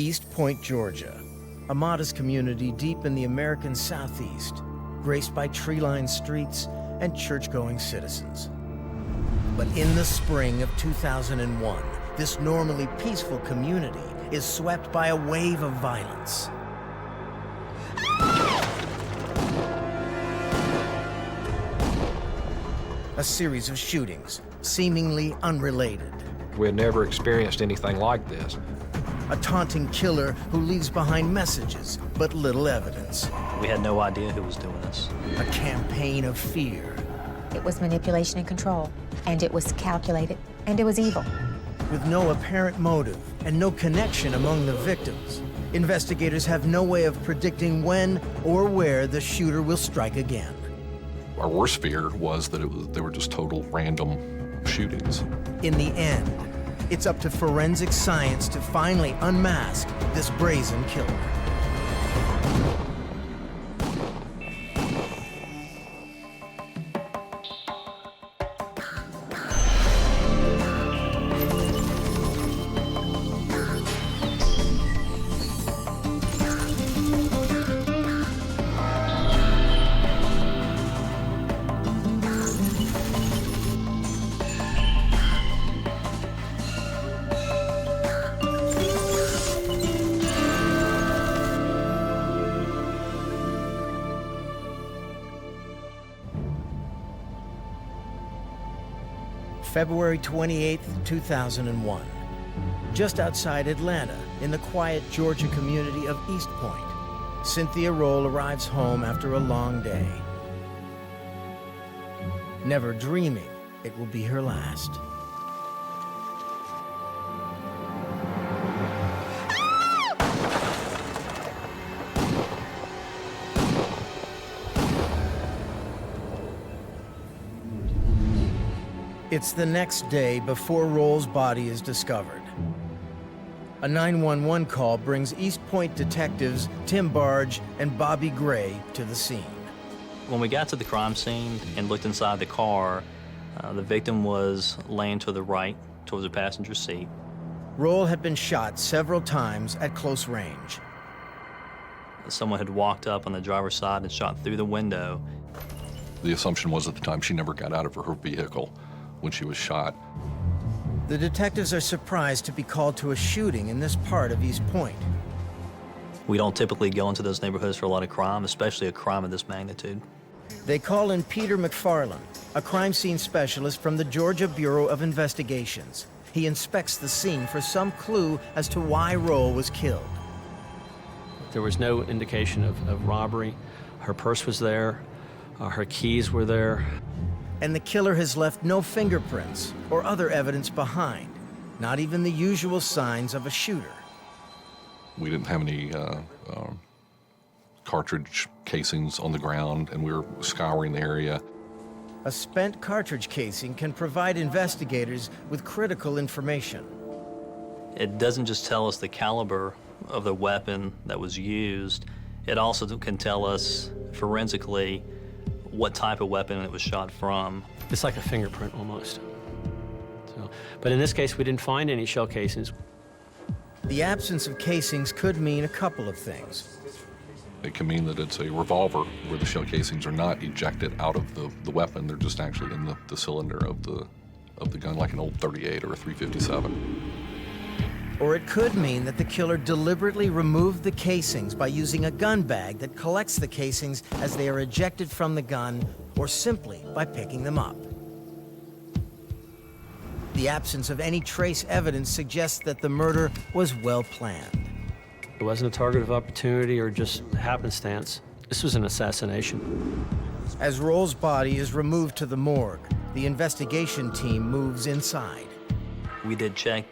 East Point, Georgia, a modest community deep in the American Southeast, graced by tree-lined streets and church-going citizens. But in the spring of 2001, this normally peaceful community is swept by a wave of violence. A series of shootings, seemingly unrelated. We had never experienced anything like this. A taunting killer who leaves behind messages, but little evidence. We had no idea who was doing this. A campaign of fear. It was manipulation and control, and it was calculated, and it was evil. With no apparent motive and no connection among the victims, investigators have no way of predicting when or where the shooter will strike again. Our worst fear was that they were just total random shootings. In the end, it's up to forensic science to finally unmask this brazen killer. February 28, 2001. Just outside Atlanta, in the quiet Georgia community of East Point, Cynthia Rolle arrives home after a long day. Never dreaming it will be her last. It's the next day before Rolle's body is discovered. A 911 call brings East Point detectives Tim Barge and Bobby Gray to the scene. When we got to the crime scene and looked inside the car, the victim was laying to the right, towards the passenger seat. Rolle had been shot several times at close range. Someone had walked up on the driver's side and shot through the window. The assumption was at the time she never got out of her vehicle when she was shot. The detectives are surprised to be called to a shooting in this part of East Point. We don't typically go into those neighborhoods for a lot of crime, especially a crime of this magnitude. They call in Peter McFarland, a crime scene specialist from the Georgia Bureau of Investigations. He inspects the scene for some clue as to why Rolle was killed. There was no indication of robbery. Her purse was there, her keys were there. And the killer has left no fingerprints or other evidence behind, not even the usual signs of a shooter. We didn't have any cartridge casings on the ground, and we were scouring the area. A spent cartridge casing can provide investigators with critical information. It doesn't just tell us the caliber of the weapon that was used, it also can tell us forensically what type of weapon it was shot from. It's like a fingerprint almost. But in this case, we didn't find any shell casings. The absence of casings could mean a couple of things. It can mean that it's a revolver where the shell casings are not ejected out of the weapon. They're just actually in the cylinder of the gun, like an old .38 or a .357. Or it could mean that the killer deliberately removed the casings by using a gun bag that collects the casings as they are ejected from the gun, or simply by picking them up. The absence of any trace evidence suggests that the murder was well planned. It wasn't a target of opportunity or just happenstance. This was an assassination. As Rolle's body is removed to the morgue, the investigation team moves inside. We did check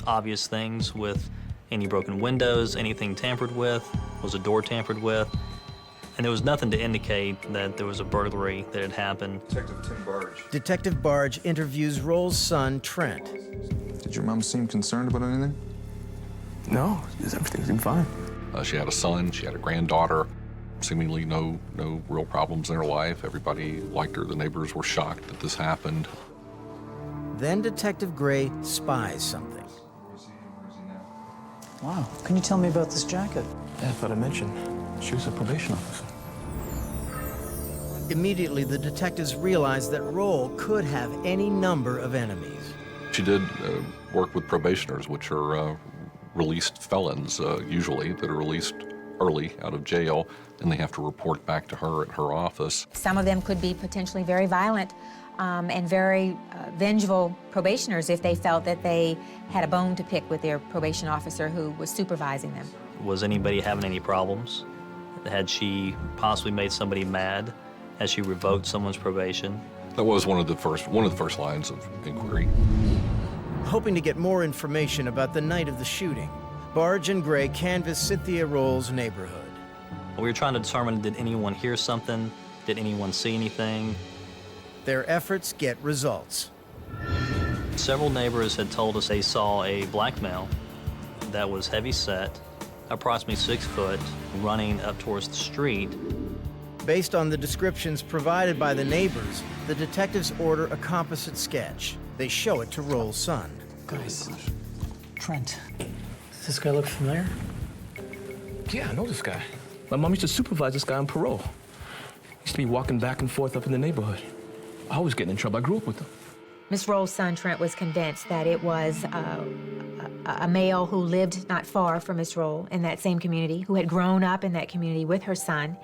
obvious things with any broken windows, anything tampered with, was a door tampered with, and there was nothing to indicate that there was a burglary that had happened. Detective Tim Barge. Detective Barge interviews Rolle's son, Trent. Did your mom seem concerned about anything? No, everything seemed fine. She had a son, she had a granddaughter, seemingly no real problems in her life. Everybody liked her. The neighbors were shocked that this happened. Then Detective Gray spies something. Wow. Can you tell me about this jacket? Yeah, I thought I mentioned. She was a probation officer. Immediately, the detectives realized that Rolle could have any number of enemies. She did work with probationers, which are released felons, usually, that are released early out of jail, and they have to report back to her at her office. Some of them could be potentially very violent and very vengeful probationers if they felt that they had a bone to pick with their probation officer who was supervising them. Was anybody having any problems? Had she possibly made somebody mad? Has she revoked someone's probation? That was one of the first lines of inquiry. Hoping to get more information about the night of the shooting, Barge and Gray canvassed Cynthia Rolle's neighborhood. We were trying to determine, did anyone hear something? Did anyone see anything? Their efforts get results. Several neighbors had told us they saw a black male that was heavy set, approximately 6 foot, running up towards the street. Based on the descriptions provided by the neighbors, the detectives order a composite sketch. They show it to Rolle's son. Guys, Trent. Does this guy look familiar? Yeah, I know this guy. My mom used to supervise this guy on parole. Used to be walking back and forth up in the neighborhood. I was getting in trouble. I grew up with him. Miss Rolle's son, Trent, was convinced that it was a male who lived not far from Miss Rolle in that same community, who had grown up in that community with her son,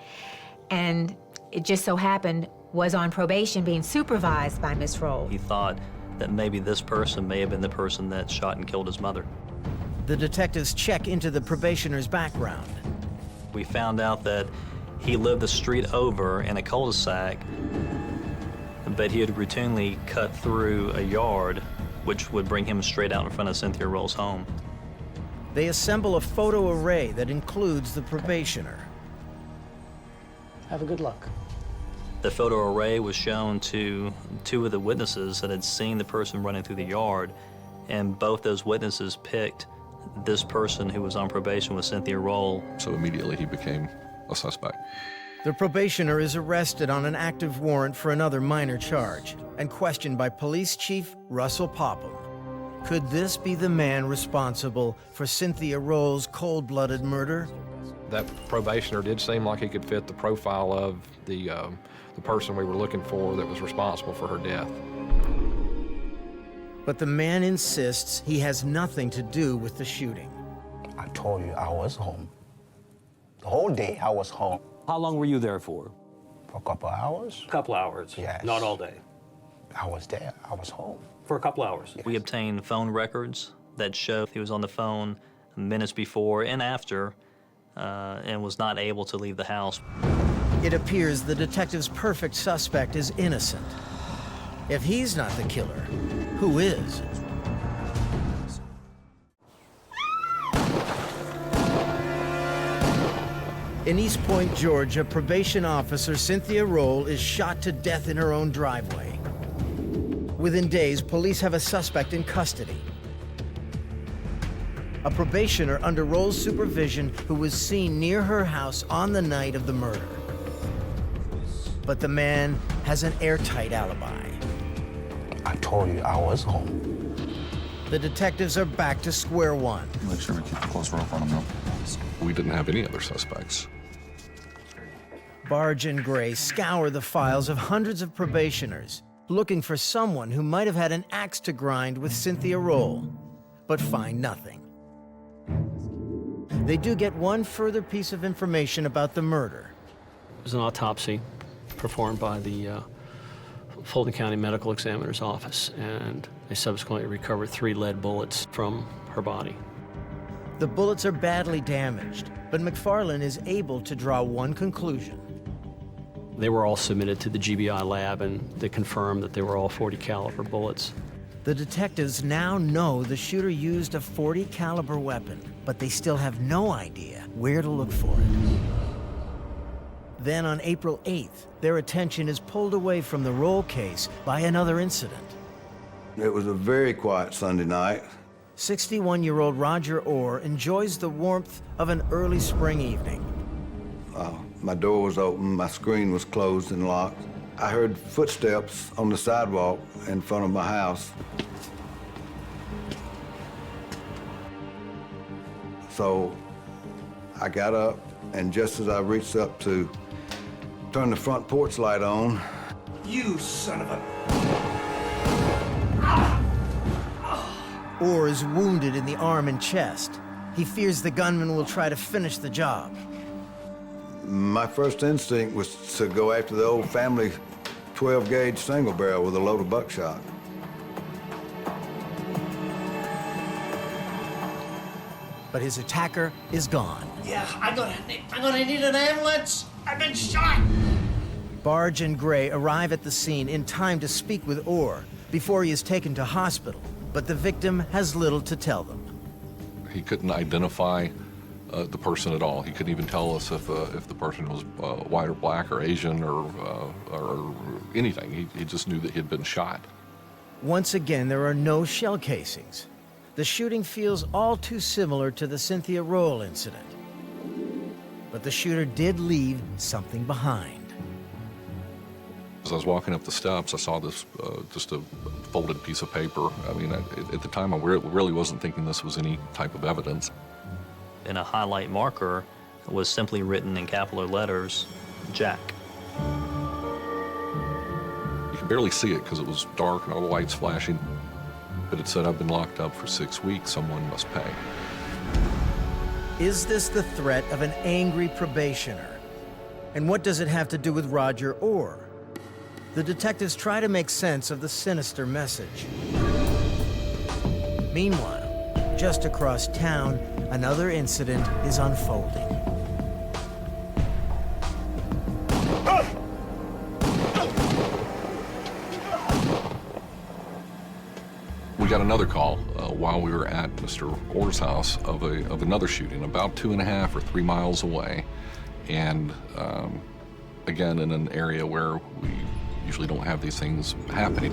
and it just so happened was on probation being supervised by Miss Rolle. He thought that maybe this person may have been the person that shot and killed his mother. The detectives check into the probationer's background. We found out that he lived the street over in a cul-de-sac, but he had routinely cut through a yard, which would bring him straight out in front of Cynthia Rolle's home. They assemble a photo array that includes the probationer. Have a good luck. The photo array was shown to 2 of the witnesses that had seen the person running through the yard, and both those witnesses picked this person who was on probation with Cynthia Rolle. So immediately he became a suspect. The probationer is arrested on an active warrant for another minor charge and questioned by Police Chief Russell Popham. Could this be the man responsible for Cynthia Rolle's cold-blooded murder? That probationer did seem like he could fit the profile of the person we were looking for that was responsible for her death. But the man insists he has nothing to do with the shooting. I told you I was home. The whole day I was home. How long were you there for? For a couple of hours. A couple hours. Yes. Not all day. I was there. I was home. For a couple hours. We obtained phone records that show he was on the phone minutes before and after and was not able to leave the house. It appears the detective's perfect suspect is innocent. If he's not the killer, who is? In East Point, Georgia, probation officer Cynthia Rolle is shot to death in her own driveway. Within days, police have a suspect in custody. A probationer under Rolle's supervision who was seen near her house on the night of the murder. But the man has an airtight alibi. I told you I was home. The detectives are back to square one. Make sure we keep a close rope on him, though. We didn't have any other suspects. Barge and Gray scour the files of hundreds of probationers, looking for someone who might have had an axe to grind with Cynthia Rolle, but find nothing. They do get one further piece of information about the murder. It was an autopsy performed by the Fulton County Medical Examiner's Office, and they subsequently recovered 3 lead bullets from her body. The bullets are badly damaged, but McFarland is able to draw one conclusion. They were all submitted to the GBI lab, and they confirmed that they were all .40 caliber bullets. The detectives now know the shooter used a .40 caliber weapon, but they still have no idea where to look for it. Then on April 8th, their attention is pulled away from the Rolle case by another incident. It was a very quiet Sunday night. 61-year-old Roger Orr enjoys the warmth of an early spring evening. My door was open, my screen was closed and locked. I heard footsteps on the sidewalk in front of my house. So I got up, and just as I reached up to turn the front porch light on, You son of a... Orr is wounded in the arm and chest. He fears the gunman will try to finish the job. my first instinct was to go after the old family 12-gauge single barrel with a load of buckshot. But his attacker is gone. Yeah, I'm gonna need an ambulance. I've been shot. Barge and Gray arrive at the scene in time to speak with Orr before he is taken to hospital, but the victim has little to tell them. He couldn't identify the person at all. He couldn't even tell us if the person was white or black or Asian or anything. He just knew that he had been shot. Once again, there are no shell casings. The shooting feels all too similar to the Cynthia Rolle incident. But the shooter did leave something behind. As I was walking up the steps, I saw this, just a folded piece of paper. I mean, at the time, I really wasn't thinking this was any type of evidence. And a highlight marker was simply written in capital letters, Jack. You could barely see it because it was dark and all the lights flashing. But it said, "I've been locked up for 6 weeks. Someone must pay." Is this the threat of an angry probationer? And what does it have to do with Roger Orr? The detectives try to make sense of the sinister message. Meanwhile, just across town, another incident is unfolding. We got another call while we were at Mr. Orr's house of another shooting about 2.5 or 3 miles away, and again in an area where we usually don't have these things happening.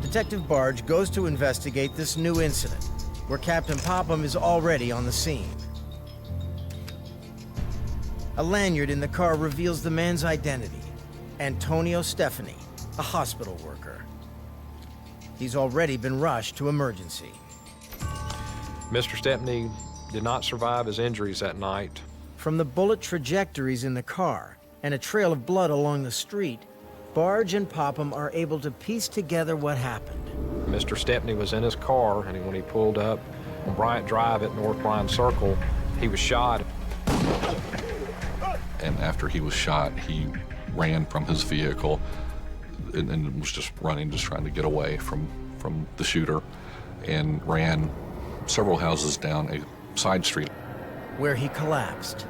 Detective Barge goes to investigate this new incident, where Captain Popham is already on the scene. A lanyard in the car reveals the man's identity: Antonio Stefani, a hospital worker. He's already been rushed to emergency. Mr. Stepney did not survive his injuries that night. From the bullet trajectories in the car and a trail of blood along the street, Barge and Popham are able to piece together what happened. Mr. Stepney was in his car, and when he pulled up on Bryant Drive at North Bryan Circle, he was shot. And after he was shot, he ran from his vehicle and was just running, just trying to get away from the shooter, and ran several houses down a side street, where he collapsed.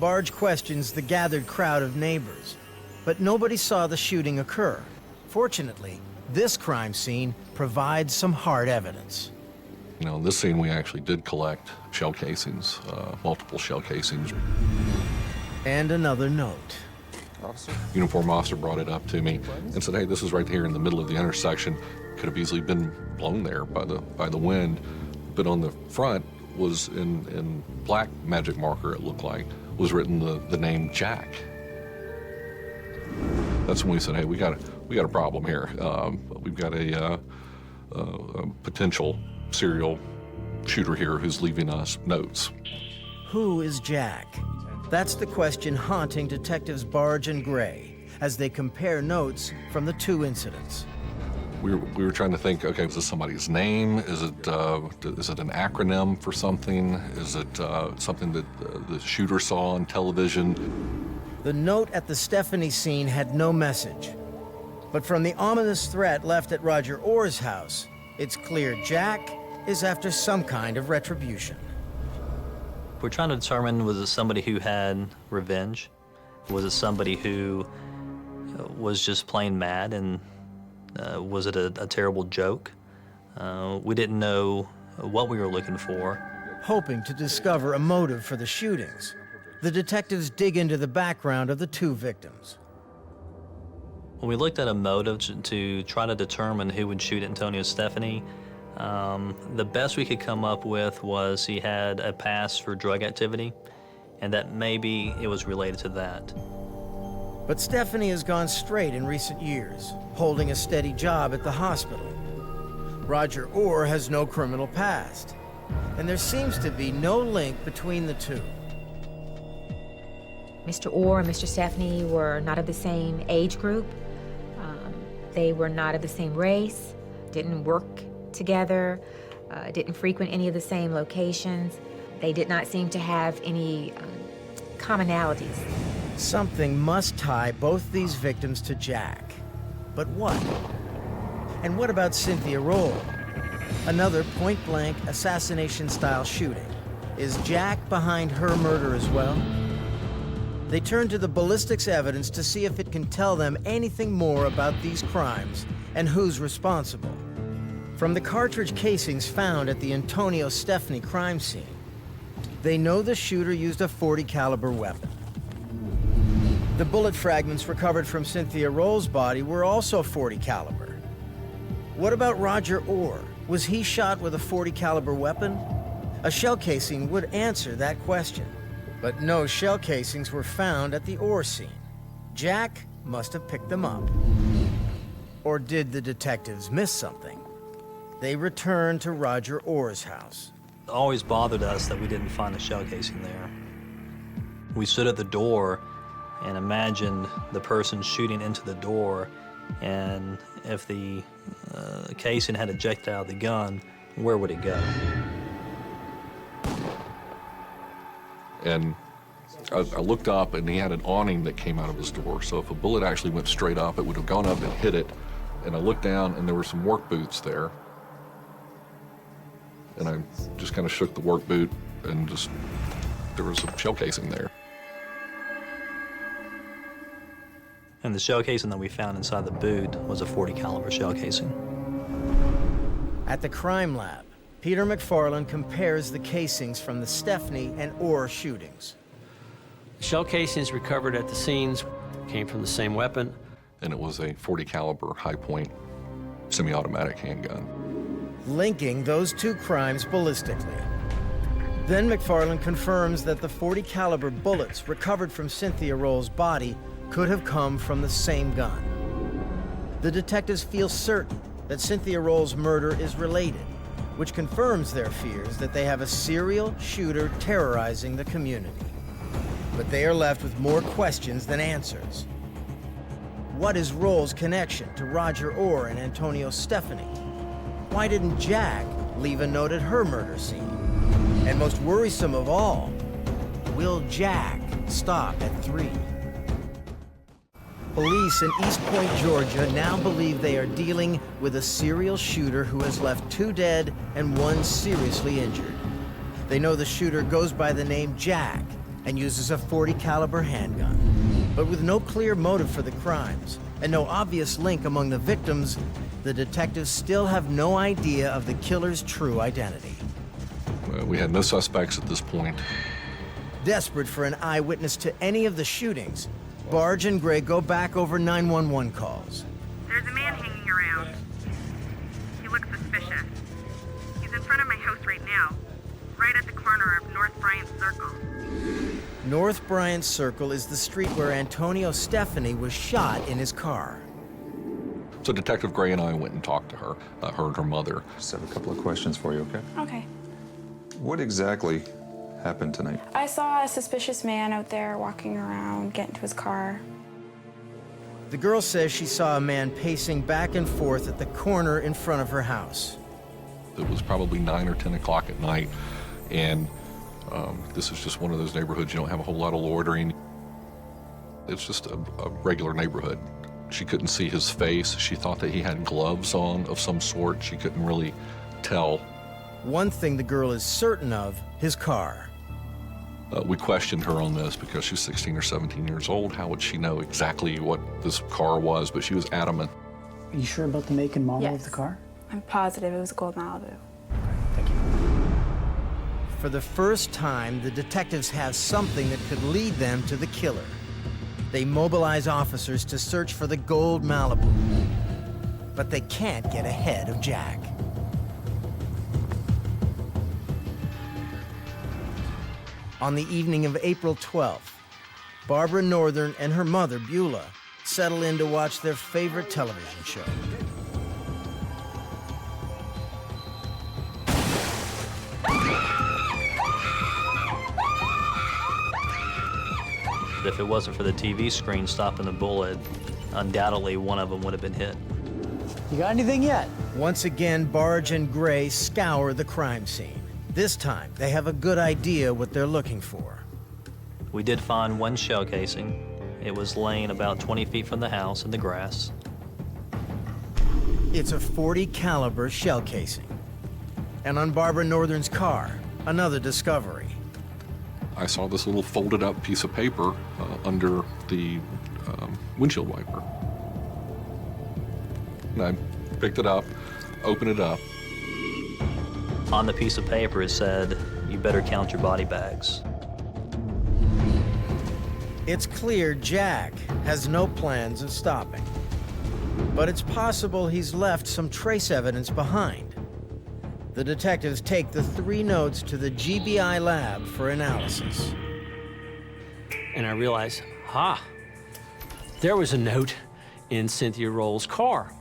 Barge questions the gathered crowd of neighbors, but nobody saw the shooting occur. Fortunately, this crime scene provides some hard evidence. You know, in this scene, we actually did collect shell casings, multiple shell casings. And another note. Uniform officer brought it up to me and said, "Hey, this is right here in the middle of the intersection. Could have easily been blown there by the wind." But on the front was in black magic marker, it looked like, was written the name Jack. That's when we said, "Hey, we got a problem here. We've got a potential serial shooter here who's leaving us notes." Who is Jack? That's the question haunting detectives Barge and Gray as they compare notes from the two incidents. We were trying to think, okay, is this somebody's name? Is it an acronym for something? Is it something that the shooter saw on television? The note at the Stefani scene had no message. But from the ominous threat left at Roger Orr's house, it's clear Jack is after some kind of retribution. We're trying to determine, was it somebody who had revenge? Was it somebody who was just plain mad, and was it a terrible joke? We didn't know what we were looking for. Hoping to discover a motive for the shootings, the detectives dig into the background of the two victims. When we looked at a motive to try to determine who would shoot Antonio Stefani, the best we could come up with was he had a past for drug activity, and that maybe it was related to that. But Stefani has gone straight in recent years, holding a steady job at the hospital. Roger Orr has no criminal past, and there seems to be no link between the two. Mr. Orr and Mr. Stephanie were not of the same age group. They were not of the same race, didn't work together, didn't frequent any of the same locations. They did not seem to have any commonalities. Something must tie both these victims to Jack. But what? And what about Cynthia Rolle? Another point-blank assassination-style shooting. Is Jack behind her murder as well? They turn to the ballistics evidence to see if it can tell them anything more about these crimes and who's responsible. From the cartridge casings found at the Antonio Stephanie crime scene, they know the shooter used a .40 caliber weapon. The bullet fragments recovered from Cynthia Rolle's body were also .40 caliber. What about Roger Orr? Was he shot with a .40 caliber weapon? A shell casing would answer that question. But no shell casings were found at the Orr scene. Jack must have picked them up. Or did the detectives miss something? They returned to Roger Orr's house. It always bothered us that we didn't find a shell casing there. We stood at the door and imagined the person shooting into the door, and if the casing had ejected out of the gun, where would it go? And I looked up, and he had an awning that came out of his door. So if a bullet actually went straight up, it would have gone up and hit it. And I looked down, and there were some work boots there. And I just kind of shook the work boot, and there was a shell casing there. And the shell casing that we found inside the boot was a .40 caliber shell casing. At the crime lab, Peter McFarland compares the casings from the Stephanie and Orr shootings. Shell casings recovered at the scenes came from the same weapon. And it was a .40 caliber high-point semi-automatic handgun. Linking those two crimes ballistically. Then McFarland confirms that the .40 caliber bullets recovered from Cynthia Rolle's body could have come from the same gun. The detectives feel certain that Cynthia Rolle's murder is related, which confirms their fears that they have a serial shooter terrorizing the community. But they are left with more questions than answers. What is Rolle's connection to Roger Orr and Antonio Stephanie? Why didn't Jack leave a note at her murder scene? And most worrisome of all, will Jack stop at 3? Police in East Point, Georgia now believe they are dealing with a serial shooter who has left 2 dead and 1 seriously injured. They know the shooter goes by the name Jack and uses a .40 caliber handgun. But with no clear motive for the crimes and no obvious link among the victims, the detectives still have no idea of the killer's true identity. We had no suspects at this point. Desperate for an eyewitness to any of the shootings, Barge and Gray go back over 911 calls. There's a man hanging around. He looks suspicious. He's in front of my house right now, right at the corner of North Bryant Circle. North Bryant Circle is the street where Antonio Stephanie was shot in his car. So Detective Gray and I went and talked to her, her and her mother. Just have a couple of questions for you, okay? Okay. What exactly happened tonight? I saw a suspicious man out there walking around, get into his car. The girl says she saw a man pacing back and forth at the corner in front of her house. It was probably 9 or 10 o'clock at night, and this is just one of those neighborhoods you don't have a whole lot of loitering. It's just a regular neighborhood. She couldn't see his face. She thought that he had gloves on of some sort. She couldn't really tell. One thing the girl is certain of, his car. We questioned her on this because she's 16 or 17 years old. How would she know exactly what this car was? But she was adamant. Are you sure about the make and model Yes. of the car? I'm positive it was a gold Malibu. Thank you. For the first time, the detectives have something that could lead them to the killer. They mobilize officers to search for the gold Malibu. But they can't get ahead of Jack. On the evening of April 12th, Barbara Northern and her mother, Beulah, settle in to watch their favorite television show. If it wasn't for the TV screen stopping the bullet, undoubtedly one of them would have been hit. You got anything yet? Once again, Barge and Gray scour the crime scene. This time, they have a good idea what they're looking for. We did find one shell casing. It was laying about 20 feet from the house in the grass. It's a .40 caliber shell casing. And on Barbara Northern's car, another discovery. I saw this little folded up piece of paper under the windshield wiper. And I picked it up, opened it up. On the piece of paper, it said, "You better count your body bags." It's clear Jack has no plans of stopping. But it's possible he's left some trace evidence behind. The detectives take the 3 notes to the GBI lab for analysis. And I realized, there was a note in Cynthia Rolle's car.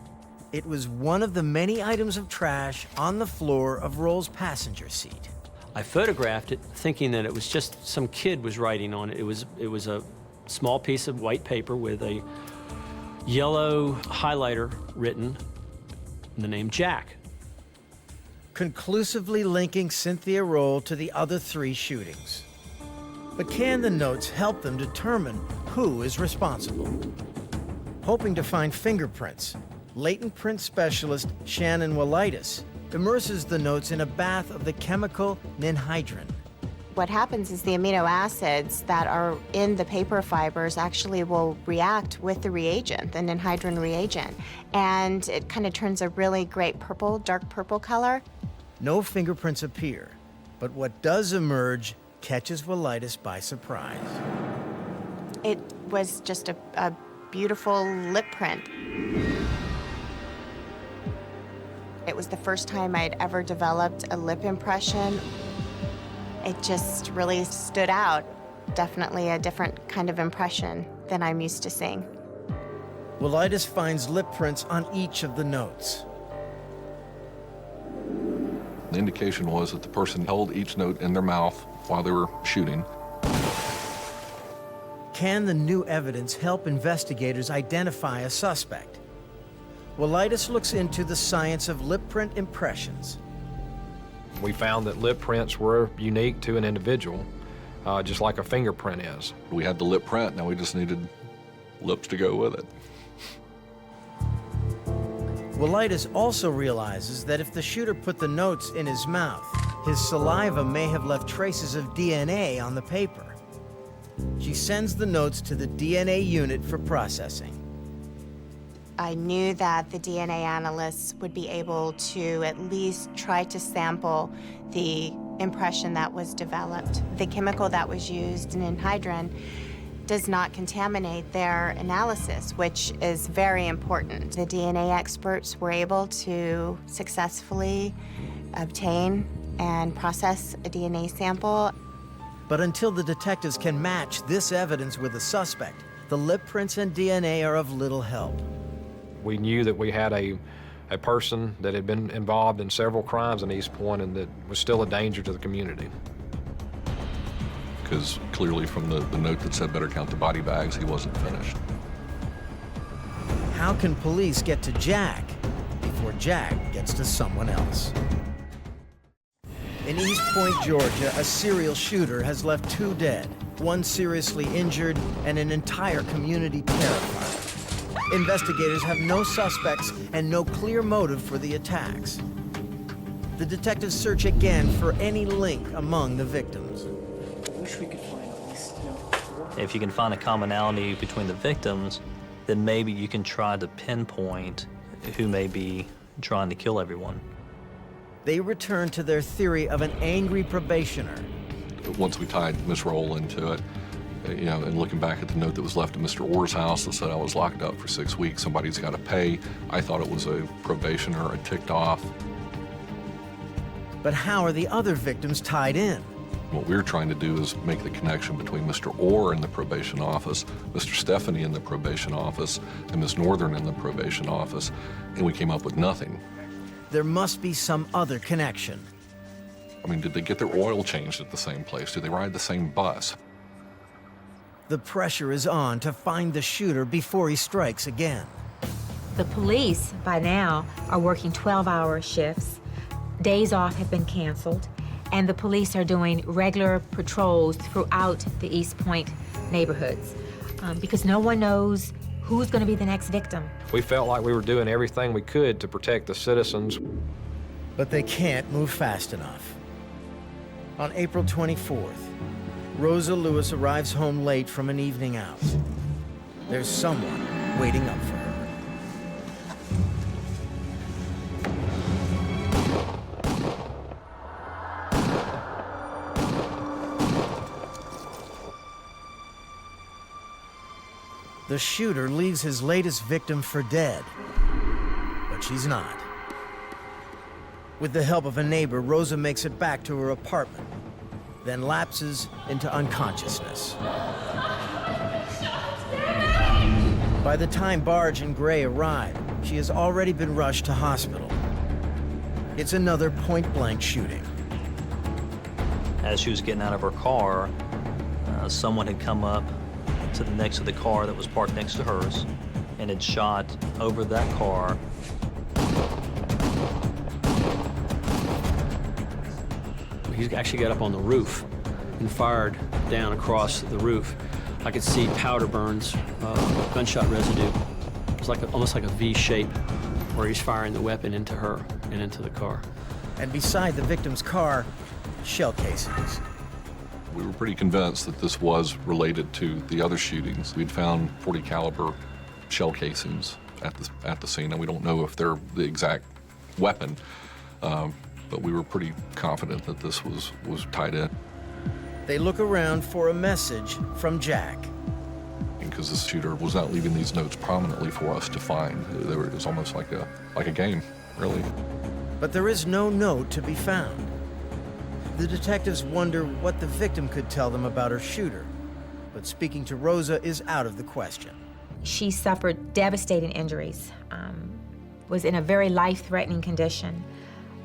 It was one of the many items of trash on the floor of Rolle's passenger seat. I photographed it thinking that it was just some kid was writing on it. It was a small piece of white paper with a yellow highlighter written the name Jack. Conclusively linking Cynthia Rolle to the other 3 shootings. But can the notes help them determine who is responsible? Hoping to find fingerprints, latent print specialist Shannon Wallitis immerses the notes in a bath of the chemical ninhydrin. What happens is the amino acids that are in the paper fibers actually will react with the reagent, the ninhydrin reagent, and it kind of turns a really great purple, dark purple color. No fingerprints appear, but what does emerge catches Wallitis by surprise. It was just a beautiful lip print. It was the first time I'd ever developed a lip impression. It just really stood out. Definitely a different kind of impression than I'm used to seeing. Wallitis finds lip prints on each of the notes. The indication was that the person held each note in their mouth while they were shooting. Can the new evidence help investigators identify a suspect? Wallitis looks into the science of lip print impressions. We found that lip prints were unique to an individual, just like a fingerprint is. We had the lip print, now we just needed lips to go with it. Wallitis also realizes that if the shooter put the notes in his mouth, his saliva may have left traces of DNA on the paper. She sends the notes to the DNA unit for processing. I knew that the DNA analysts would be able to at least try to sample the impression that was developed. The chemical that was used in ninhydrin does not contaminate their analysis, which is very important. The DNA experts were able to successfully obtain and process a DNA sample. But until the detectives can match this evidence with a suspect, the lip prints and DNA are of little help. We knew that we had a person that had been involved in several crimes in East Point and that was still a danger to the community. Because clearly from the note that said better count the body bags, he wasn't finished. How can police get to Jack before Jack gets to someone else? In East Point, Georgia, a serial shooter has left 2 dead, 1 seriously injured, and an entire community terrified. Investigators have no suspects and no clear motive for the attacks. The detectives search again for any link among the victims. I wish we could find at least, If you can find a commonality between the victims, then maybe you can try to pinpoint who may be trying to kill everyone. They return to their theory of an angry probationer. Once we tied Miss Rolle into it, and looking back at the note that was left at Mr. Orr's house that said I was locked up for 6 weeks, somebody's got to pay, I thought it was a probationer, a ticked off. But how are the other victims tied in? What we're trying to do is make the connection between Mr. Orr in the probation office, Mr. Stephanie in the probation office, and Miss Northern in the probation office, and we came up with nothing. There must be some other connection. I mean, did they get their oil changed at the same place? Did they ride the same bus? The The pressure is on to find the shooter before he strikes again. The police, by now, are working 12-hour shifts. Days off have been canceled, and the police are doing regular patrols throughout the East Point neighborhoods because no one knows who's going to be the next victim. We felt like we were doing everything we could to protect the citizens. But they can't move fast enough. On April 24th, Rosa Lewis arrives home late from an evening out. There's someone waiting up for her. The shooter leaves his latest victim for dead, but she's not. With the help of a neighbor, Rosa makes it back to her apartment, then lapses into unconsciousness. By the time Barge and Gray arrive, she has already been rushed to hospital. It's another point-blank shooting. As she was getting out of her car, someone had come up to the next to the car that was parked next to hers and had shot over that car. He actually got up on the roof and fired down across the roof. I could see powder burns, gunshot residue. It was like almost like a V shape where he's firing the weapon into her and into the car. And beside the victim's car, shell casings. We were pretty convinced that this was related to the other shootings. We'd found .40 caliber shell casings at the scene, and we don't know if they're the exact weapon, but we were pretty confident that this was tied in. They look around for a message from Jack. Because the shooter was not leaving these notes prominently for us to find. It was almost like a game, really. But there is no note to be found. The detectives wonder what the victim could tell them about her shooter, but speaking to Rosa is out of the question. She suffered devastating injuries, was in a very life-threatening condition,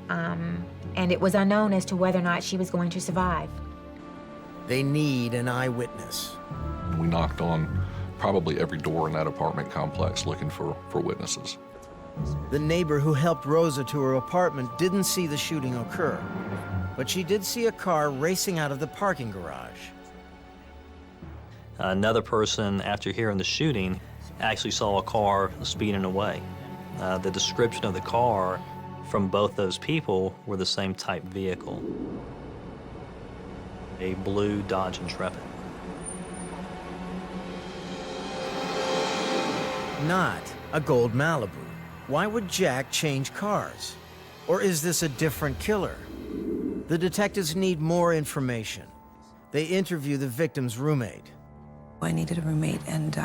and it was unknown as to whether or not she was going to survive. They need an eyewitness. We knocked on probably every door in that apartment complex looking for witnesses. The neighbor who helped Rosa to her apartment didn't see the shooting occur, but she did see a car racing out of the parking garage. Another person, after hearing the shooting, actually saw a car speeding away. The description of the car from both those people were the same type vehicle. A blue Dodge Intrepid. Not a gold Malibu. Why would Jack change cars? Or is this a different killer? The detectives need more information. They interview the victim's roommate. I needed a roommate, and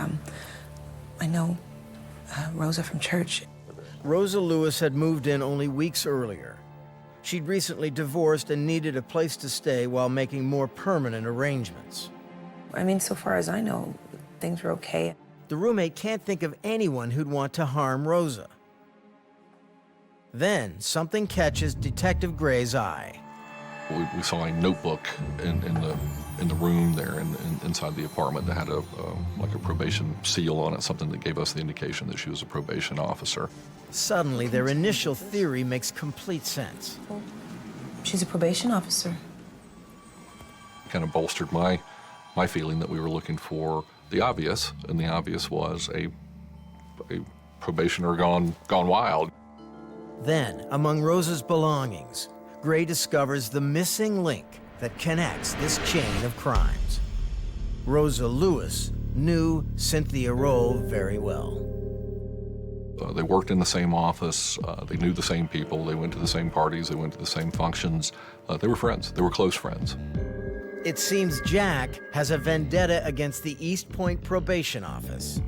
I know Rosa from church. Rosa Lewis had moved in only weeks earlier. She'd recently divorced and needed a place to stay while making more permanent arrangements. I mean, so far as I know, things were okay. The roommate can't think of anyone who'd want to harm Rosa. Then something catches Detective Gray's eye. We saw a notebook in the room there inside the apartment that had like a probation seal on it, something that gave us the indication that she was a probation officer. Suddenly, their initial theory makes complete sense. She's a probation officer. Kind of bolstered my feeling that we were looking for the obvious, and the obvious was a probationer gone wild. Then, among Rosa's belongings, Gray discovers the missing link that connects this chain of crimes. Rosa Lewis knew Cynthia Rolle very well. They worked in the same office, they knew the same people, they went to the same parties, they went to the same functions. They were friends, they were close friends. It seems Jack has a vendetta against the East Point Probation Office.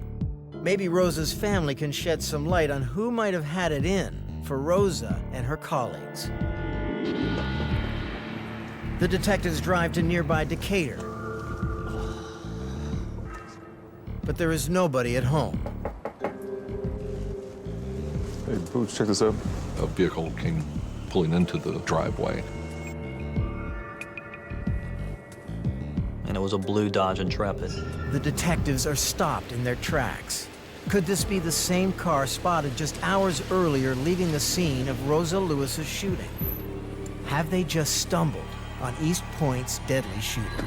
Maybe Rosa's family can shed some light on who might have had it in for Rosa and her colleagues. The detectives drive to nearby Decatur, but there is nobody at home. Hey, Boots, check this out. A vehicle came pulling into the driveway. And and it was a blue Dodge Intrepid. The detectives are stopped in their tracks. Could this be the same car spotted just hours earlier leaving the scene of Rosa Lewis's shooting? Have they just stumbled on East Point's deadly shooter?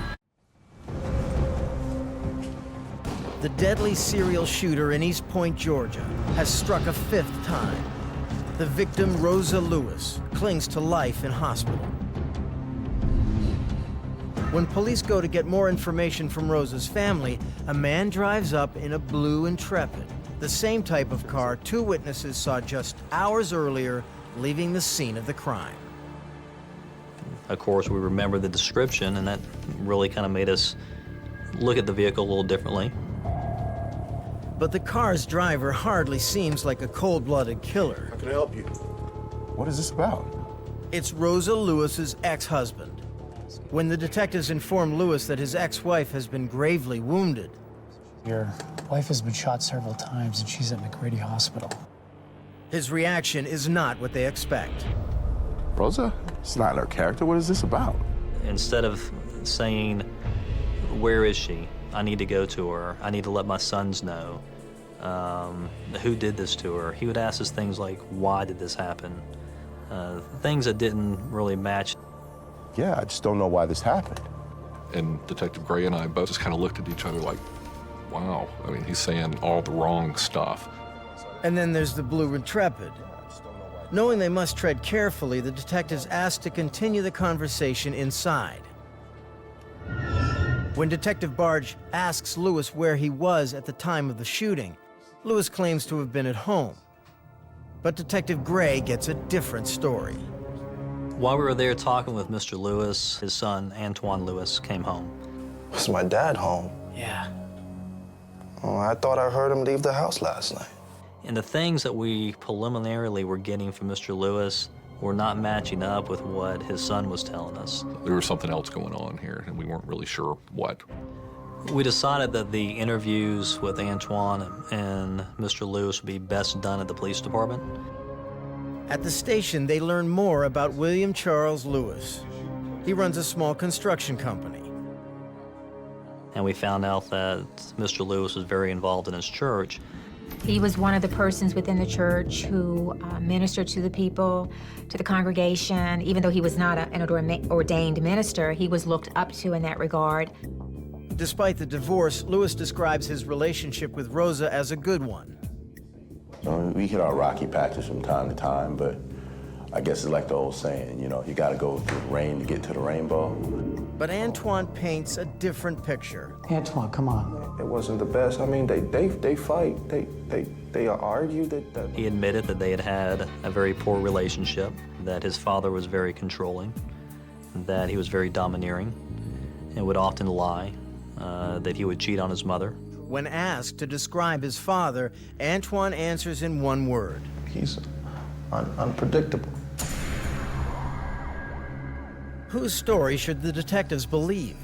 The deadly serial shooter in East Point, Georgia, has struck a 5th time. The victim, Rosa Lewis, clings to life in hospital. When police go to get more information from Rosa's family, a man drives up in a blue Intrepid, the same type of car 2 witnesses saw just hours earlier leaving the scene of the crime. Of course, we remember the description, and that really kind of made us look at the vehicle a little differently. But the car's driver hardly seems like a cold-blooded killer. How can I help you? What is this about? It's Rosa Lewis's ex-husband. When the detectives inform Lewis that his ex-wife has been gravely wounded, Your wife has been shot several times, and she's at McGrady Hospital. his reaction is not what they expect. Rosa? It's not her character. What is this about? Instead of saying, where is she? I need to go to her. I need to let my sons know. Who did this to her? He would ask us things like, why did this happen? Things that didn't really match. Yeah, I just don't know why this happened. And Detective Gray and I both just kind of looked at each other like, wow. I mean, he's saying all the wrong stuff. And then there's the blue Intrepid. Knowing they must tread carefully, the detectives asked to continue the conversation inside. When Detective Barge asks Lewis where he was at the time of the shooting, Lewis claims to have been at home. But Detective Gray gets a different story. While we were there talking with Mr. Lewis, his son, Antoine Lewis, came home. Was my dad home? Yeah. Oh, I thought I heard him leave the house last night. And the things that we preliminarily were getting from Mr. Lewis were not matching up with what his son was telling us. There was something else going on here, and we weren't really sure what. We decided that the interviews with Antoine and Mr. Lewis would be best done at the police department. At the station, they learn more about William Charles Lewis. He runs a small construction company. And we found out that Mr. Lewis was very involved in his church. He was one of the persons within the church who ministered to the people, to the congregation. Even though he was not an ordained minister, he was looked up to in that regard. Despite the divorce, Lewis describes his relationship with Rosa as a good one. We hit our rocky patches from time to time, but I guess it's like the old saying, you know, you gotta go through the rain to get to the rainbow. But Antoine paints a different picture. Antoine, come on. It wasn't the best. I mean, they fight. They argue. He admitted that they had had a very poor relationship, that his father was very controlling, that he was very domineering, and would often lie, that he would cheat on his mother. When asked to describe his father, Antoine answers in one word. He's unpredictable. Whose story should the detectives believe?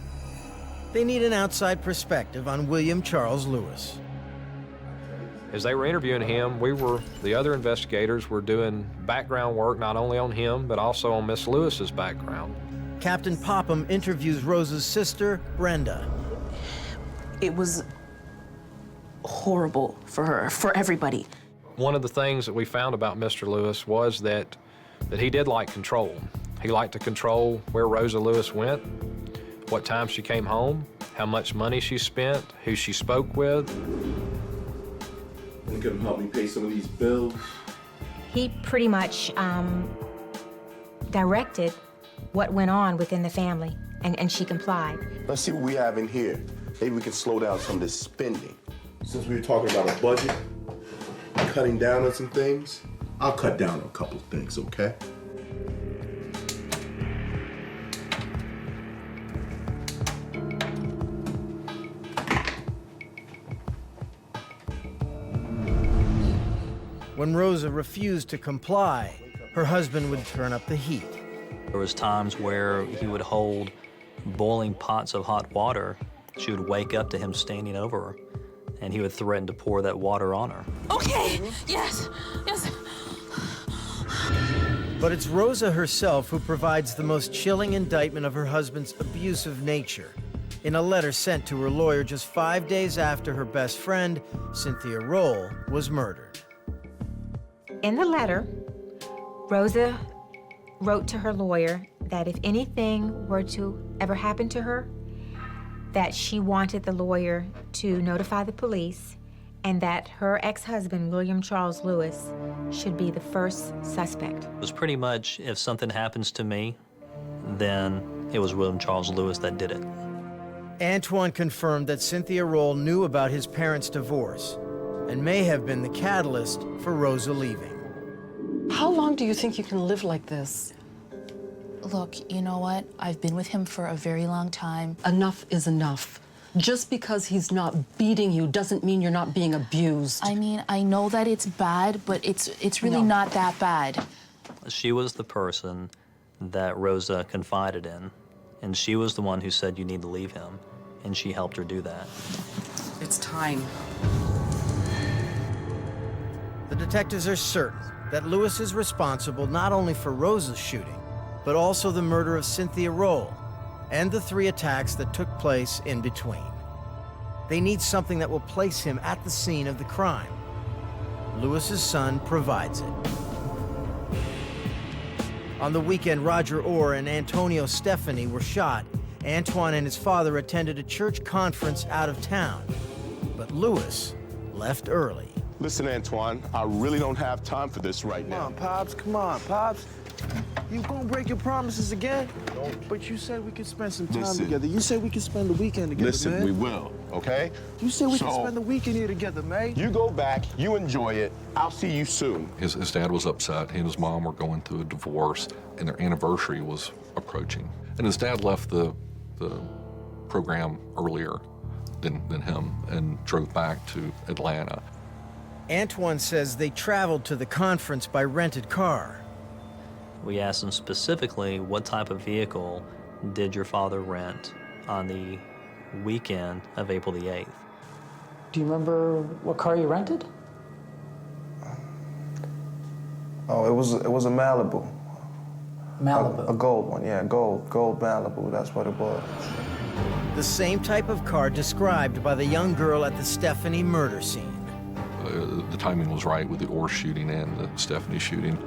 They need an outside perspective on William Charles Lewis. As they were interviewing him, the other investigators were doing background work not only on him, but also on Miss Lewis's background. Captain Popham interviews Rosa's sister, Brenda. It was horrible for her, for everybody. One of the things that we found about Mr. Lewis was that he did like control. He liked to control where Rosa Lewis went, what time she came home, how much money she spent, who she spoke with. You could help me pay some of these bills. He pretty much directed what went on within the family, and she complied. Let's see what we have in here. Maybe we can slow down some of this spending. Since we were talking about a budget, cutting down on some things, I'll cut down on a couple of things, okay? When Rosa refused to comply, her husband would turn up the heat. There was times where he would hold boiling pots of hot water. She would wake up to him standing over her, and he would threaten to pour that water on her. Okay, yes. But it's Rosa herself who provides the most chilling indictment of her husband's abusive nature. in a letter sent to her lawyer just 5 days after her best friend, Cynthia Rolle, was murdered. In the letter, Rosa wrote to her lawyer that if anything were to ever happen to her, that she wanted the lawyer to notify the police and that her ex-husband, William Charles Lewis, should be the first suspect. It was pretty much, if something happens to me, then it was William Charles Lewis that did it. Antoine confirmed that Cynthia Rolle knew about his parents' divorce and may have been the catalyst for Rosa leaving. How long do you think you can live like this? Look, you know what? I've been with him for a very long time. Enough is enough. Just because he's not beating you doesn't mean you're not being abused. I mean, I know that it's bad, but it's really not that bad. She was the person that Rosa confided in, and she was the one who said you need to leave him, and she helped her do that. It's time. The detectives are certain that Lewis is responsible not only for Rosa's shooting, but also the murder of Cynthia Rolle and the 3 attacks that took place in between. They need something that will place him at the scene of the crime. Lewis's son provides it. On the weekend Roger Orr and Antonio Stefani were shot, Antoine and his father attended a church conference out of town. But Lewis left early. Listen, Antoine, I really don't have time for this right now. Come on, Pops. You gonna break your promises again? But you said we could spend some time together. You said we could spend the weekend together, Listen, man. we will, okay? You said we could spend the weekend here together, man. You go back, you enjoy it. I'll see you soon. His dad was upset. He and his mom were going through a divorce, and their anniversary was approaching. And his dad left the program earlier than him and drove back to Atlanta. Antoine says they traveled to the conference by rented car. We asked him specifically, what type of vehicle did your father rent on the weekend of April the 8th? Do you remember what car you rented? Oh, it was a Malibu. Malibu? A gold one, yeah, gold Malibu, that's what it was. The same type of car described by the young girl at the Stefani murder scene. The timing was right with the Orr shooting and the Stefani shooting.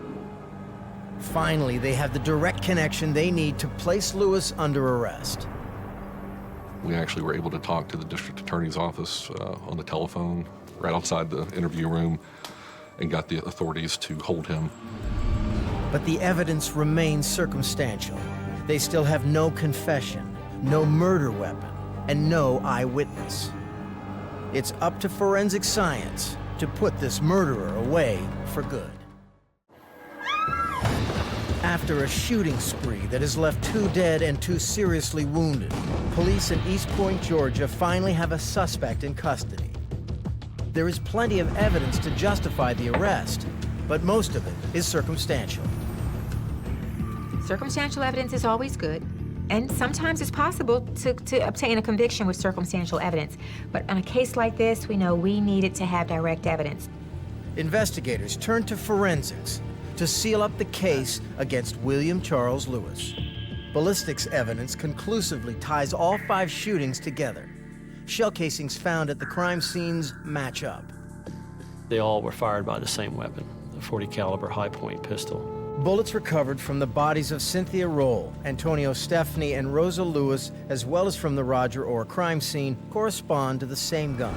Finally, they have the direct connection they need to place Lewis under arrest. We actually were able to talk to the district attorney's office on the telephone right outside the interview room and got the authorities to hold him. But the evidence remains circumstantial. They still have no confession, no murder weapon, and no eyewitness. It's up to forensic science to put this murderer away for good. After a shooting spree that has left 2 dead and 2 seriously wounded, police in East Point, Georgia finally have a suspect in custody. There is plenty of evidence to justify the arrest, but most of it is circumstantial. Circumstantial evidence is always good, and sometimes it's possible to obtain a conviction with circumstantial evidence. But on a case like this, we know we needed to have direct evidence. Investigators turn to forensics to seal up the case against William Charles Lewis. Ballistics evidence conclusively ties all 5 shootings together. Shell casings found at the crime scenes match up. They all were fired by the same weapon, a .40 caliber high-point pistol. Bullets recovered from the bodies of Cynthia Rolle, Antonio Stefani, and Rosa Lewis, as well as from the Roger Orr crime scene, correspond to the same gun.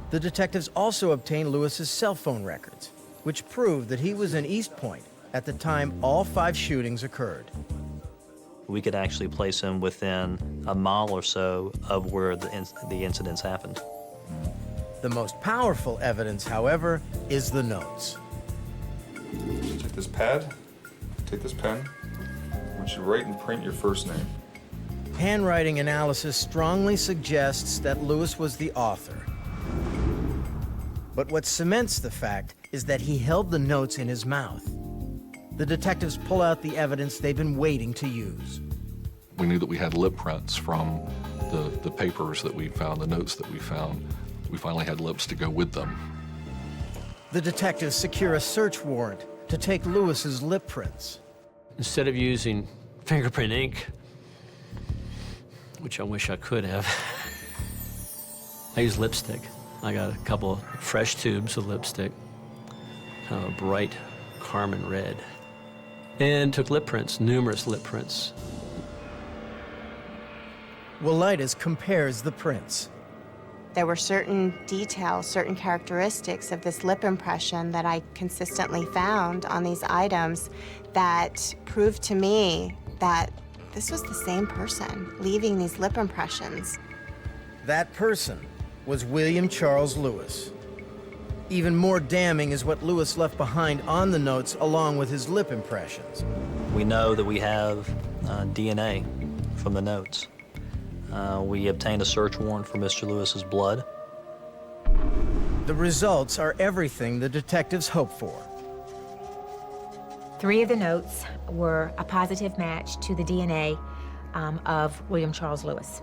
The detectives also obtained Lewis's cell phone records, which proved that he was in East Point at the time all 5 shootings occurred. We could actually place him within a mile or so of where the incidents happened. The most powerful evidence, however, is the notes. Take this pad, take this pen. I want you to write and print your first name. Handwriting analysis strongly suggests that Lewis was the author. But what cements the fact is that he held the notes in his mouth. The detectives pull out the evidence they've been waiting to use. We knew that we had lip prints from the papers that we found, the notes that we found. We finally had lips to go with them. The detectives secure a search warrant to take Lewis's lip prints. Instead of using fingerprint ink, which I wish I could have. I used lipstick. I got a couple of fresh tubes of lipstick, kind of a bright carmine red, and took lip prints, numerous lip prints. Wallitis compares the prints. There were certain details, certain characteristics of this lip impression that I consistently found on these items that proved to me that this was the same person leaving these lip impressions. That person was William Charles Lewis. Even more damning is what Lewis left behind on the notes along with his lip impressions. We know that we have DNA from the notes. We obtained a search warrant for Mr. Lewis's blood. The results are everything the detectives hoped for. 3 of the notes were a positive match to the DNA of William Charles Lewis.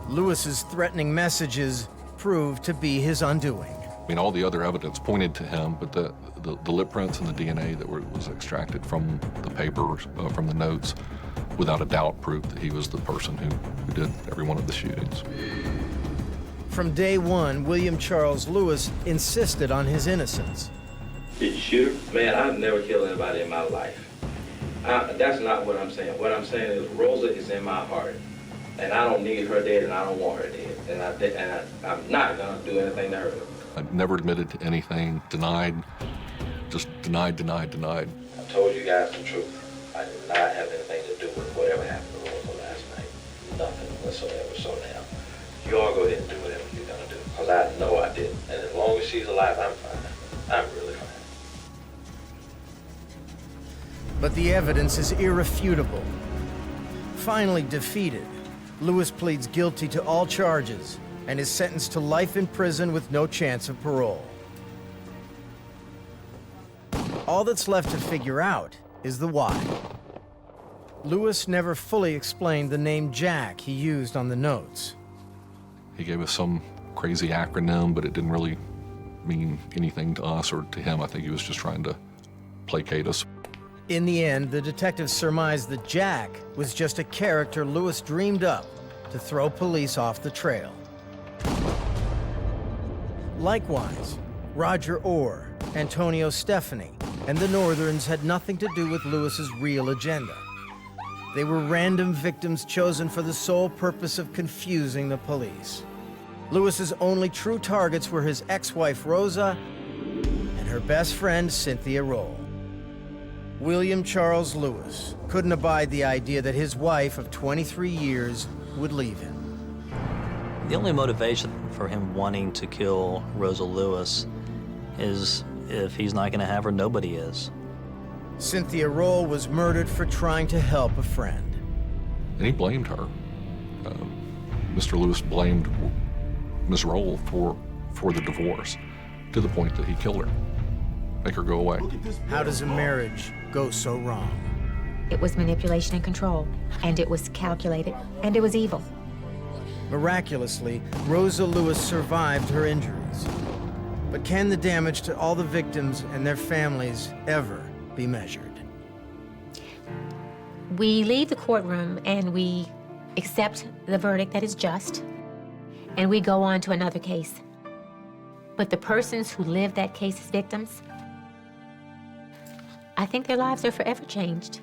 Lewis's threatening messages proved to be his undoing. I mean, all the other evidence pointed to him, but the lip prints and the DNA that was extracted from the papers, from the notes, without a doubt proved that he was the person who did every one of the shootings. From day one, William Charles Lewis insisted on his innocence. Did you shoot her? Man, I've never killed anybody in my life. That's not what I'm saying. What I'm saying is Rosa is in my heart, and I don't need her dead, and I don't want her dead, and I'm not gonna do anything to her. I never admitted to anything, denied, just denied. I told you guys the truth. I did not have anything to do with whatever happened to Rosa last night. Nothing whatsoever. So now, you all go ahead and do whatever you're gonna do, because I know I didn't. And as long as she's alive, I'm fine. I'm really fine. But the evidence is irrefutable. Finally defeated, Lewis pleads guilty to all charges and is sentenced to life in prison with no chance of parole. All that's left to figure out is the why. Lewis never fully explained the name Jack he used on the notes. He gave us some crazy acronym, but it didn't really mean anything to us or to him. I think he was just trying to placate us. In the end, the detectives surmised that Jack was just a character Lewis dreamed up to throw police off the trail. Likewise, Roger Orr, Antonio Stefani, and the Northerns had nothing to do with Lewis's real agenda. They were random victims chosen for the sole purpose of confusing the police. Lewis's only true targets were his ex-wife Rosa and her best friend Cynthia Rolle. William Charles Lewis couldn't abide the idea that his wife of 23 years would leave him. The only motivation for him wanting to kill Rosa Lewis is if he's not going to have her, nobody is. Cynthia Rolle was murdered for trying to help a friend. And he blamed her. Mr. Lewis blamed Ms. Rolle for the divorce, to the point that he killed her, make her go away. How does a marriage go so wrong? It was manipulation and control, and it was calculated, and it was evil. Miraculously, Rosa Lewis survived her injuries. But can the damage to all the victims and their families ever be measured? We leave the courtroom and we accept the verdict that is just, and we go on to another case. But the persons who lived that case as victims, I think their lives are forever changed.